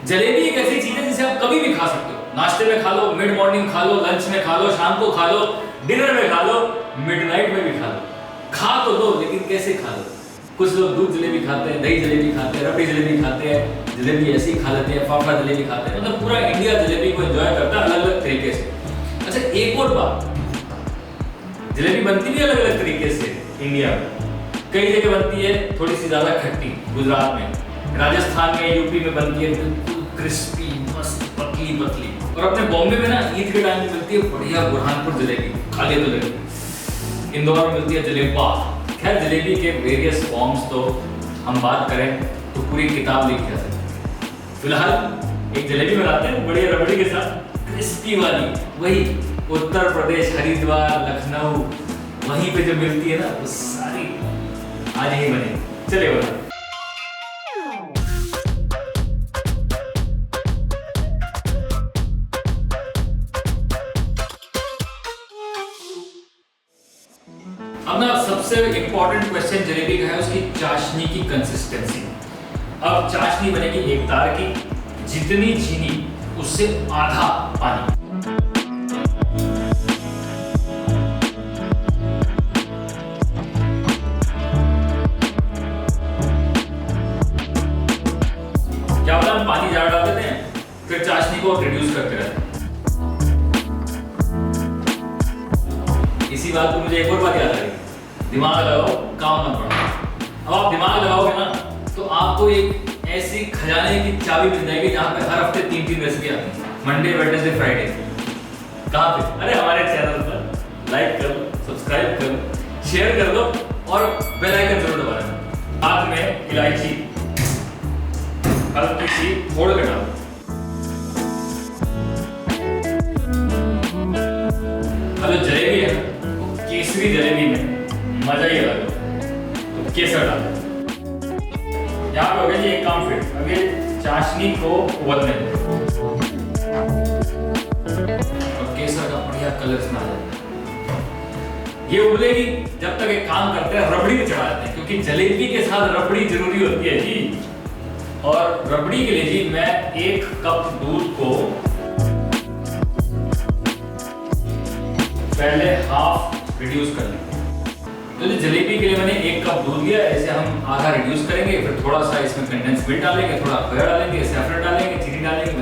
जलेबी एक ऐसी चीज है जिसे आप कभी भी खा सकते हो। नाश्ते में खा लो, मिड मॉर्निंग खा लो, लंच में खा लो, शाम को खा लो, डिनर में खा लो, मिडनाइट में भी खा लो। खा तो लो, लेकिन कैसे खा लो। कुछ लोग दूध जलेबी खाते हैं, दही जलेबी खाते हैं, रबड़ी जलेबी खाते हैं, जलेबी ऐसे ही खा लेते हैं, फाफड़ा जलेबी खाते हैं। मतलब पूरा इंडिया जलेबी को एंजॉय करता है अलग अलग तरीके से। अच्छा, एक और बात, जलेबी बनती भी अलग अलग तरीके से इंडिया में। कई जगह बनती है थोड़ी सी ज्यादा खट्टी, गुजरात में, राजस्थान में, यूपी में बनती है बिल्कुल क्रिस्पी, मस्त, पतली पतली। और अपने बॉम्बे में ना ईद के टाइम में मिलती है बढ़िया बुरहानपुर जलेबी, खाली तो जलेबी। इंदौर में मिलती है जलेबा। खैर, जलेबी के वेरियस फॉर्म्स तो हम बात करें तो पूरी किताब लिखी जा सकती है। फिलहाल एक जलेबी बनाते हैं बढ़िया रबड़ी के साथ, क्रिस्पी वाली, वही उत्तर प्रदेश, हरिद्वार, लखनऊ, वहीं पे जो मिलती है ना, वो सारी आज ही बने। चलिए बना। अब ना सबसे इंपॉर्टेंट क्वेश्चन जलेबी का है उसकी चाशनी की कंसिस्टेंसी। अब चाशनी बनेगी एक तार की, जितनी चीनी उससे आधा पानी। क्या होता है, हम पानी ज्यादा डाल देते हैं, फिर चाशनी को रिड्यूस करते रहते हैं। इसी बात को मुझे एक और बात याद आ रही, दिमाग लगाओ, काम मत पड़ो। अब आप दिमाग लगाओगे ना तो आपको एक ऐसी खजाने की चाबी मिल जाएगी जहां पे हर हफ्ते 3-3 रेसिपी आती है, मंडे, वेडनेसडे, फ्राइडे। कहां पे? अरे हमारे चैनल पर लाइक कर लो, सब्सक्राइब कर लो, शेयर कर लो और बेल आइकन जरूर दबाना। हाथ में इलायची हल्की सी फोड़ के डालो। अब जो जलेबी है ना, केसरी जलेबी में मजा ही अलग है। तो केसर डालो। यहाँ पे हो गया जी एक काम फिट। अब ये चाशनी को उबलने दो और केसर का बढ़िया कलर इसमें आ जाएगा। ये उबलेगी जब तक एक काम करते हैं, रबड़ी में चढ़ा देते हैं, क्योंकि जलेबी के साथ रबड़ी जरूरी होती है जी। और रबड़ी के लिए जी मैं 1 कप दूध को पहले हाफ रिड्यूस कर लेंगे। तो जो जलेबी के लिए मैंने 1 कप दूध लिया, ऐसे हम आधा रिड्यूस करेंगे, फिर थोड़ा सा इसमें कंडेंस मिल्क डालेंगे, थोड़ा खोया डालेंगे, सैफरन डालेंगे, चीनी डालेंगे,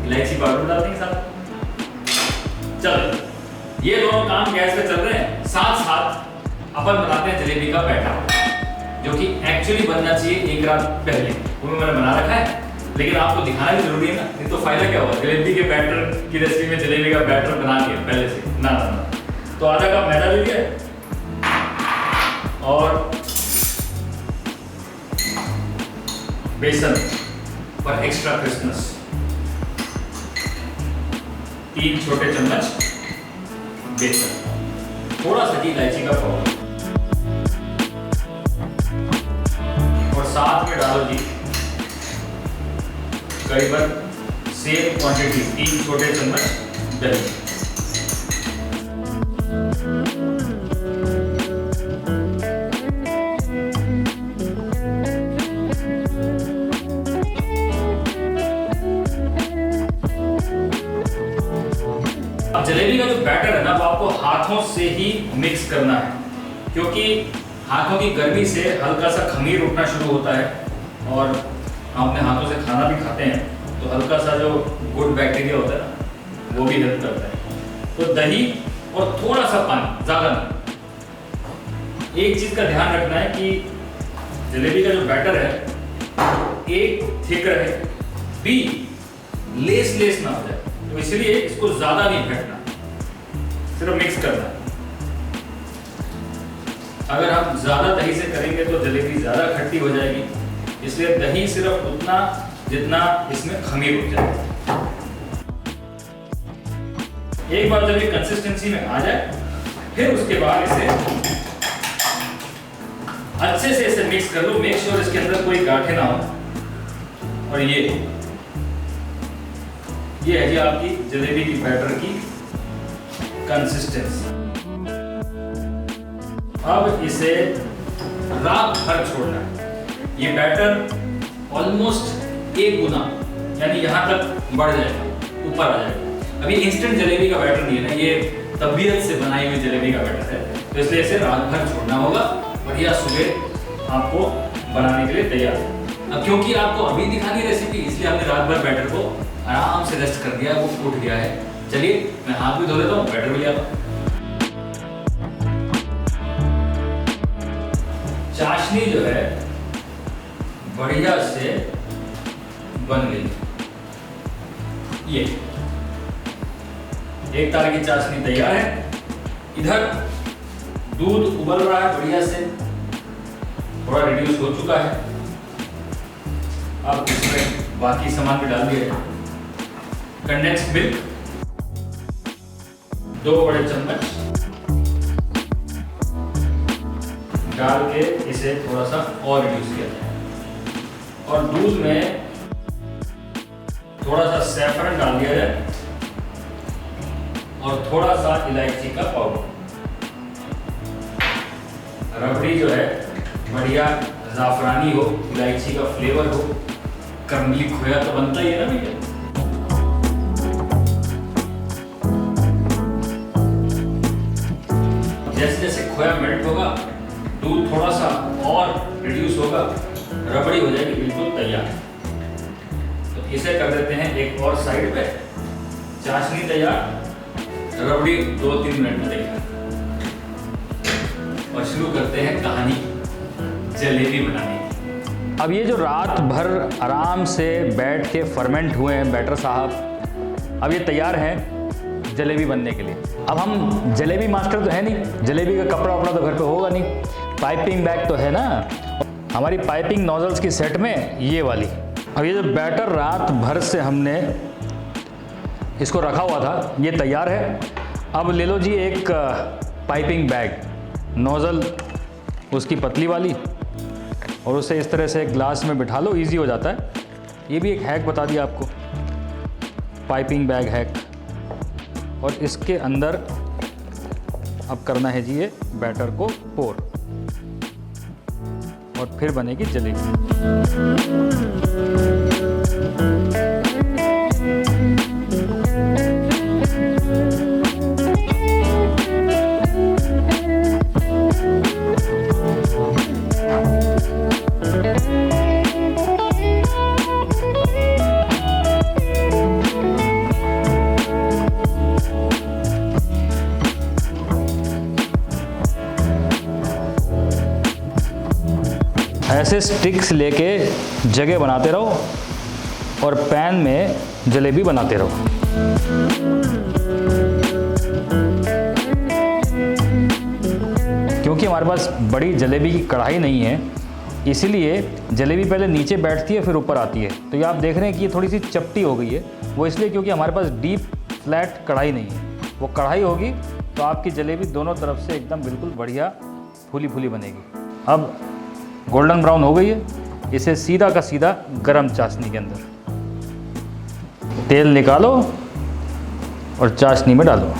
इलायची पाउडर डालेंगे साथ। चलो, ये दोनों काम गैस पे चल रहे हैं, साथ साथ अपन बनाते हैं जलेबी का बैटर, जो कि एक्चुअली बनना चाहिए 1 रात पहले। वो मैंने बना रखा है, लेकिन आपको दिखाना भी जरूरी है ना, नहीं तो फायदा क्या होगा जलेबी के बैटर की रेसिपी में जलेबी का बैटर बना के पहले से ना। तो आधा कप मैदा ले लिया और बेसन पर एक्स्ट्रा क्रिस्पनेस 3 छोटे चम्मच बेसन, थोड़ा सा इलायची का पाउडर और साथ में डालो जी करीबन सेम क्वांटिटी 3 छोटे चम्मच दही। अब जलेबी का जो बैटर है ना, वो आपको हाथों से ही मिक्स करना है, क्योंकि हाथों की गर्मी से हल्का सा खमीर उठना शुरू होता है और हम अपने हाथों से खाना भी खाते हैं, तो हल्का सा जो गुड बैक्टीरिया होता है ना, वो भी हेल्प करता है। तो दही और थोड़ा सा पानी, ज़्यादा नहीं। एक चीज़ का ध्यान रखना है कि जलेबी का जो बैटर है एक थिक रहे, बी लेस ना हो जाए, तो इसलिए इसको ज़्यादा नहीं फेंटना, सिर्फ मिक्स करना। अगर हम ज़्यादा दही से करेंगे तो जलेबी ज़्यादा खट्टी हो जाएगी, इसलिए दही सिर्फ उतना जितना इसमें खमीर हो जाए। एक बार जब ये कंसिस्टेंसी में आ जाए, फिर उसके बाद इसे अच्छे से इसे मिक्स कर लो। मेक श्योर इसके अंदर कोई गांठें ना हो। और ये है जी आपकी जलेबी की बैटर की कंसिस्टेंसी। अब इसे रात भर छोड़ना है। ये बैटर ऑलमोस्ट 1 गुना यानी यहाँ तक बढ़ जाएगा, ऊपर आ जाएगा। अभी इंस्टेंट जलेबी का बैटर नहीं है ना, ये तबीयत से बनाई हुई जलेबी का बैटर है, तो इसलिए इसे रात भर छोड़ना होगा, बढ़िया सुबह आपको बनाने के लिए तैयार है। अब क्योंकि आपको अभी दिखानी रेसिपी, इसलिए हमने रात भर बैटर को आराम से रेस्ट कर दिया, वो फूट गया है। चलिए मैं हाथ भी धो लेता हूँ, बैटर भी ले आता हूँ। चाशनी जो है बढ़िया से बन गई, ये एक तार की चाशनी तैयार है। इधर दूध उबल रहा है बढ़िया से, थोड़ा रिड्यूस हो चुका है। अब इसमें बाकी सामान भी डाल दिया है। कंडेंस्ड मिल्क 2 बड़े चम्मच डाल के इसे थोड़ा सा और रिड्यूस किया जाए, और दूध में थोड़ा सा सैफरन डाल दिया जाए और थोड़ा सा इलायची का पाउडर। रबड़ी जो है बढ़िया जाफरानी हो, इलायची का फ्लेवर हो, करमली खोया तो बनता ही है ना भैया। जैसे जैसे खोया मेल्ट होगा, दूध थोड़ा सा और रिड्यूस होगा, रबड़ी हो जाएगी बिल्कुल तैयार। तो इसे कर देते हैं एक और साइड पे। चाशनी तैयार, रबड़ी 2-3 मिनट में तैयार। और शुरू करते हैं कहानी जलेबी बनाने की। अब ये जो रात भर आराम से बैठ के फर्मेंट हुए हैं बैटर साहब, अब ये तैयार हैं जलेबी बनने के लिए। अब हम जलेबी मास्टर तो है नहीं, जलेबी का कपड़ा वपड़ा तो घर पे होगा नहीं, पाइपिंग बैग तो है ना, हमारी पाइपिंग नोजल्स की सेट में ये वाली। अब ये जो बैटर रात भर से हमने इसको रखा हुआ था, ये तैयार है। अब ले लो जी एक पाइपिंग बैग, नोज़ल उसकी पतली वाली, और उसे इस तरह से एक ग्लास में बिठा लो, इजी हो जाता है। ये भी एक हैक बता दिया आपको, पाइपिंग बैग हैक। और इसके अंदर अब करना है जी ये बैटर को पोर, और फिर बनेगी जलेबी। ऐसे स्टिक्स लेके जगह बनाते रहो और पैन में जलेबी बनाते रहो। क्योंकि हमारे पास बड़ी जलेबी की कढ़ाई नहीं है, इसीलिए जलेबी पहले नीचे बैठती है फिर ऊपर आती है। तो ये आप देख रहे हैं कि ये थोड़ी सी चपटी हो गई है, वो इसलिए क्योंकि हमारे पास डीप फ्लैट कढ़ाई नहीं है। वो कढ़ाई होगी तो आपकी जलेबी दोनों तरफ से एकदम बिल्कुल बढ़िया फूली फूली बनेगी। अब गोल्डन ब्राउन हो गई है, इसे सीधा का सीधा गरम चाशनी के अंदर तेल निकालो और चाशनी में डालो।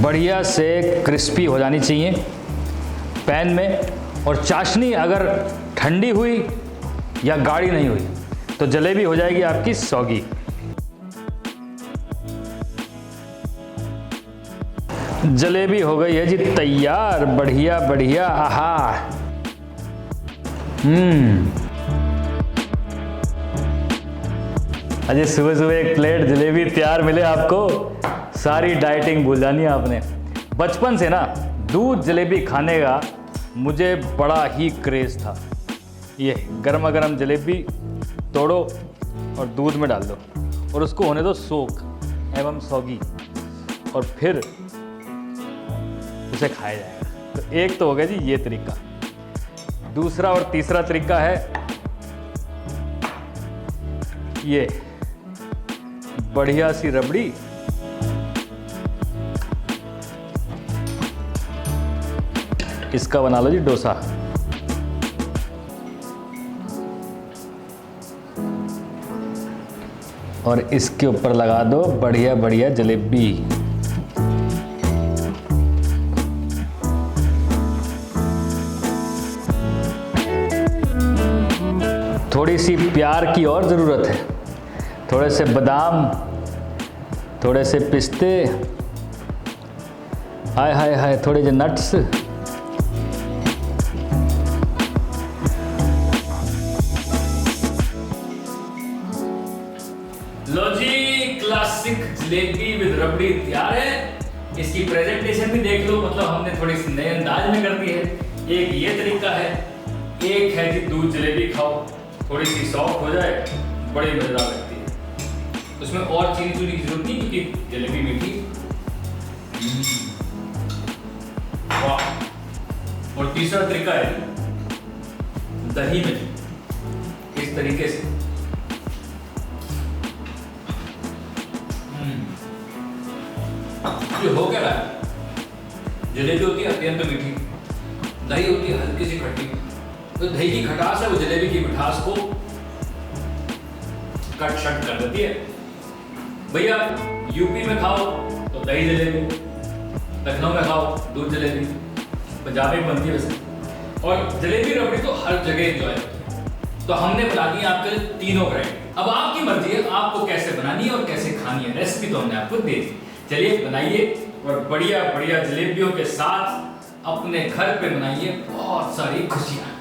बढ़िया से क्रिस्पी हो जानी चाहिए पैन में। और चाशनी अगर ठंडी हुई या गाढ़ी नहीं हुई तो जलेबी हो जाएगी आपकी सौगी। जलेबी हो गई है जी तैयार, बढ़िया बढ़िया। आहा, अजय सुबह सुबह एक प्लेट जलेबी तैयार मिले आपको, सारी डाइटिंग भूल जानी है आपने। बचपन से ना दूध जलेबी खाने का मुझे बड़ा ही क्रेज़ था। ये गर्मा गर्म जलेबी तोड़ो और दूध में डाल दो और उसको होने दो सोख एवं सौगी, और फिर उसे खाया जाएगा। तो एक तो हो गया जी ये तरीका। दूसरा और तीसरा तरीका है ये बढ़िया सी रबड़ी इसका बना लो जी डोसा। और इसके ऊपर लगा दो बढ़िया बढ़िया जलेबी। थोड़ी सी प्यार की और ज़रूरत है, थोड़े से बादाम, थोड़े से पिस्ते, हाय हाय हाय, थोड़े से नट्स। लो जी, क्लासिक जलेबी विद रबड़ी तैयार है। इसकी प्रेजेंटेशन भी देख लो, मतलब हमने थोड़ी सी नए अंदाज में कर दी है। एक ये तरीका है, एक है जी दूध जलेबी खाओ, थोड़ी सी सॉफ्ट हो जाए, बड़ी मजेदार लगती है। उसमें और चीनी चूनी की जरूरत नहीं क्योंकि जलेबी मीठी। वाह। और तीसरा तरीका है दही में इस तरीके से जो हो क्या रहा है, जलेबी होती है अत्यंत मीठी, दही होती है हल्की सी खट्टी। तो दही की खटास है वो जलेबी की मिठास को कट शट कर देती है। भैया यूपी में खाओ तो दही जलेबी, लखनऊ में खाओ दूध जलेबी, पंजाबी में बनती है वैसे। और जलेबी रबड़ी तो हर जगह एंजॉय होती है। तो हमने बना दी आपके तीनों वैरायटी। अब आपकी मर्जी है आपको कैसे बनानी है और कैसे खानी है, रेसिपी तो हमने आपको दे दी। चलिए बनाइए और बढ़िया बढ़िया जलेबियों के साथ अपने घर पे बनाइए बहुत सारी खुशियां।